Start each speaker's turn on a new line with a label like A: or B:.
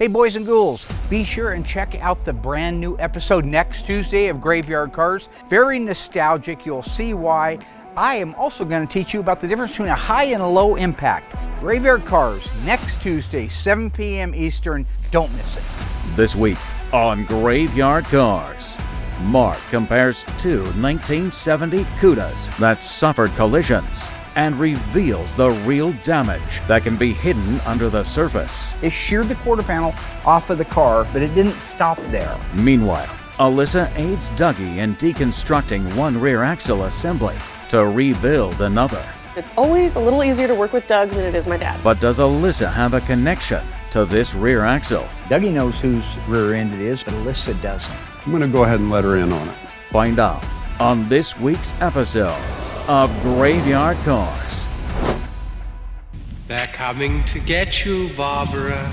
A: Hey boys and ghouls, be sure and check out the brand new episode next Tuesday of Graveyard Carz. Very nostalgic, you'll see why. I am also going to teach you about the difference between a high and a low impact. Graveyard Carz, next Tuesday, 7 p.m. Eastern. Don't miss it.
B: This week on Graveyard Carz, Mark compares two 1970 Cudas that suffered collisions and reveals the real damage that can be hidden under the surface.
A: It sheared the quarter panel off of the car, but it didn't stop there.
B: Meanwhile, Alyssa aids Dougie in deconstructing one rear axle assembly to rebuild another.
C: It's always a little easier to work with Doug than it is my dad.
B: But does Alyssa have a connection to this rear axle?
A: Dougie knows whose rear end it is, but Alyssa doesn't.
D: I'm going to go ahead and let her in on it.
B: Find out on this week's episode of Graveyard Carz.
E: They're coming to get you, Barbara.